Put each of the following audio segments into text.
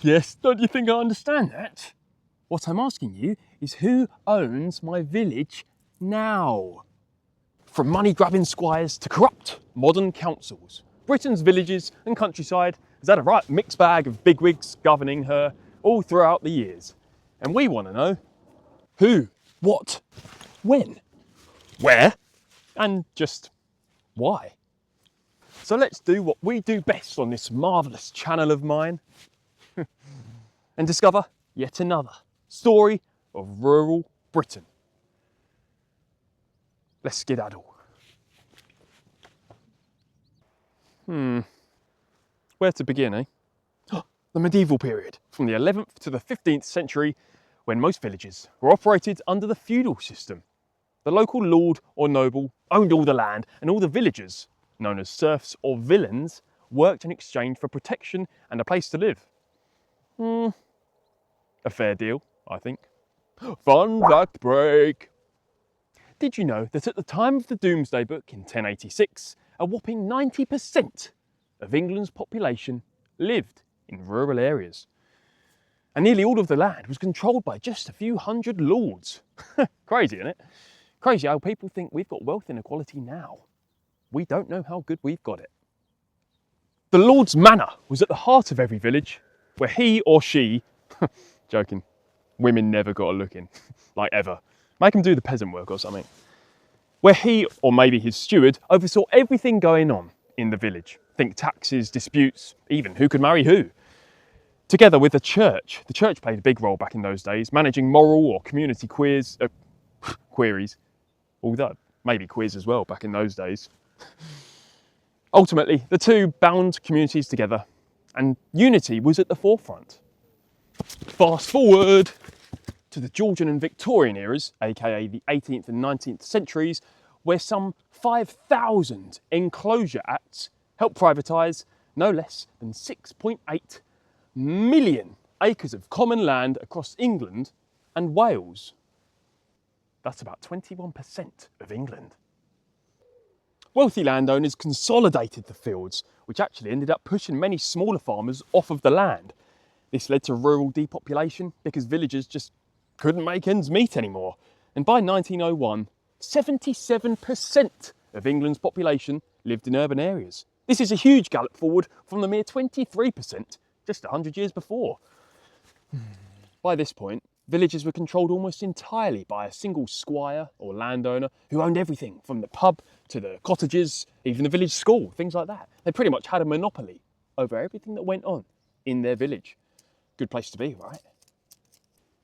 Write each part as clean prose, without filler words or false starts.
Yes, don't you think I understand that? What I'm asking you is who owns my village now? From money-grabbing squires to corrupt modern councils, Britain's villages and countryside has had a right mixed bag of bigwigs governing her all throughout the years. And we want to know who, what, when, where, and just why. So let's do what we do best on this marvellous channel of mine and discover yet another story of rural Britain. Let's skedaddle. Where to begin, eh? The medieval period, from the 11th to the 15th century, when most villages were operated under the feudal system. The local lord or noble owned all the land, and all the villagers, known as serfs or villeins, worked in exchange for protection and a place to live. A fair deal, I think. Fun fact break! Did you know that at the time of the Domesday Book in 1086, a whopping 90% of England's population lived in rural areas? And nearly all of the land was controlled by just a few hundred lords. Crazy, isn't it? Crazy how people think we've got wealth inequality now. We don't know how good we've got it. The lord's manor was at the heart of every village, where he or she, joking, women never got a look in, like ever. Make him do the peasant work or something. Where he, or maybe his steward, oversaw everything going on in the village. Think taxes, disputes, even who could marry who. Together with the church played a big role back in those days, managing moral or community queries, although maybe quiz as well back in those days. Ultimately, the two bound communities together, and unity was at the forefront. Fast forward to the Georgian and Victorian eras, aka the 18th and 19th centuries, where some 5,000 enclosure acts helped privatise no less than 6.8 million acres of common land across England and Wales. That's about 21% of England. Wealthy landowners consolidated the fields, which actually ended up pushing many smaller farmers off of the land. This led to rural depopulation because villagers just couldn't make ends meet anymore. And by 1901, 77% of England's population lived in urban areas. This is a huge gallop forward from the mere 23% just 100 years before. By this point, villages were controlled almost entirely by a single squire or landowner who owned everything from the pub to the cottages, even the village school, things like that. They pretty much had a monopoly over everything that went on in their village. Good place to be, right?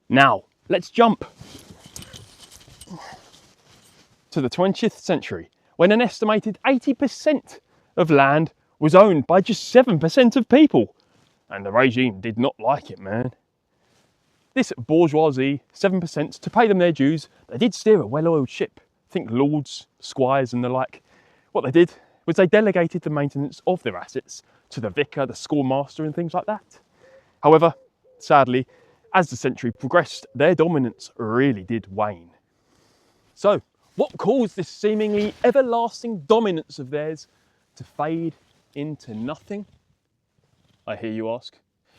Now, let's jump to the 20th century, when an estimated 80% of land was owned by just 7% of people. And the regime did not like it, man. This bourgeoisie, 7%, to pay them their dues, they did steer a well-oiled ship. Think lords, squires and the like. What they did was they delegated the maintenance of their assets to the vicar, the schoolmaster and things like that. However, sadly, as the century progressed, their dominance really did wane. So, what caused this seemingly everlasting dominance of theirs to fade into nothing? I hear you ask.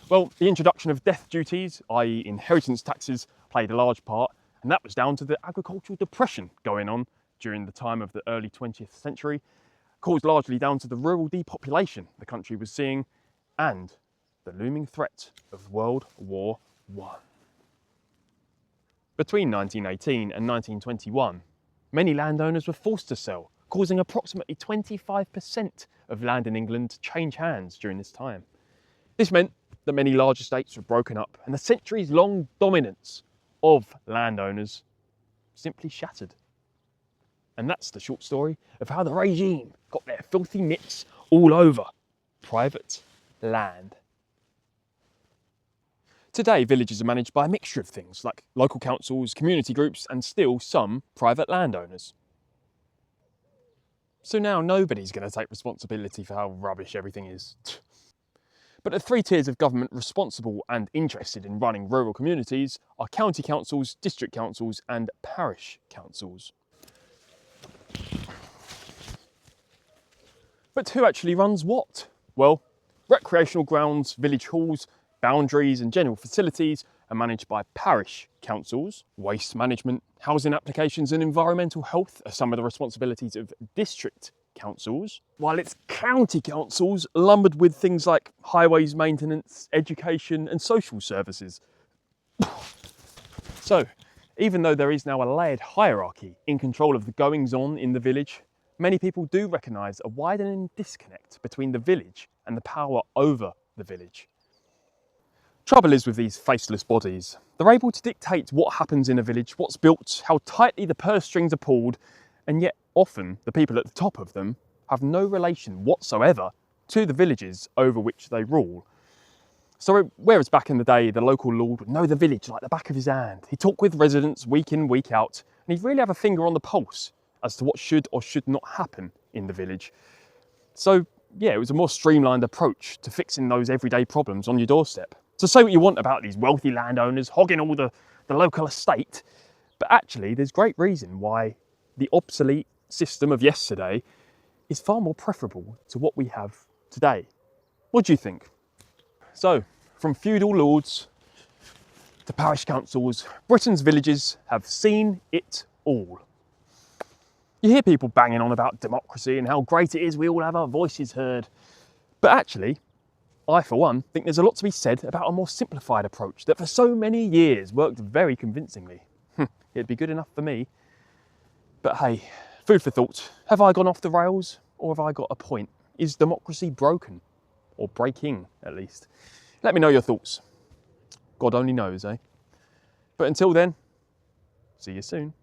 Well, the introduction of death duties, i.e. inheritance taxes, played a large part, and that was down to the agricultural depression going on during the time of the early 20th century, caused largely down to the rural depopulation the country was seeing, and the looming threat of World War I. Between 1918 and 1921, many landowners were forced to sell, causing approximately 25% of land in England to change hands during this time. This meant that many large estates were broken up and the centuries-long dominance of landowners simply shattered. And that's the short story of how the regime got their filthy mitts all over private land. Today, villages are managed by a mixture of things like local councils, community groups, and still some private landowners. So now nobody's going to take responsibility for how rubbish everything is. But the three tiers of government responsible and interested in running rural communities are county councils, district councils, and parish councils. But who actually runs what? Well, recreational grounds, village halls, boundaries and general facilities are managed by parish councils. Waste management, housing applications and environmental health are some of the responsibilities of district councils, while it's county councils lumbered with things like highways maintenance, education and social services. So, even though there is now a layered hierarchy in control of the goings-on in the village, many people do recognise a widening disconnect between the village and the power over the village. Trouble is with these faceless bodies, they're able to dictate what happens in a village, what's built, how tightly the purse strings are pulled, and yet often the people at the top of them have no relation whatsoever to the villages over which they rule. So whereas back in the day the local lord would know the village like the back of his hand, he'd talk with residents week in, week out, and he'd really have a finger on the pulse as to what should or should not happen in the village. So yeah, it was a more streamlined approach to fixing those everyday problems on your doorstep. So say what you want about these wealthy landowners hogging all the local estate, but actually there's great reason why the obsolete system of yesterday is far more preferable to what we have today. What do you think? So, from feudal lords to parish councils, Britain's villages have seen it all. You hear people banging on about democracy and how great it is we all have our voices heard, but actually, I, for one, think there's a lot to be said about a more simplified approach that for so many years worked very convincingly. It'd be good enough for me. But hey, food for thought. Have I gone off the rails or have I got a point? Is democracy broken? Or breaking, at least? Let me know your thoughts. God only knows, eh? But until then, see you soon.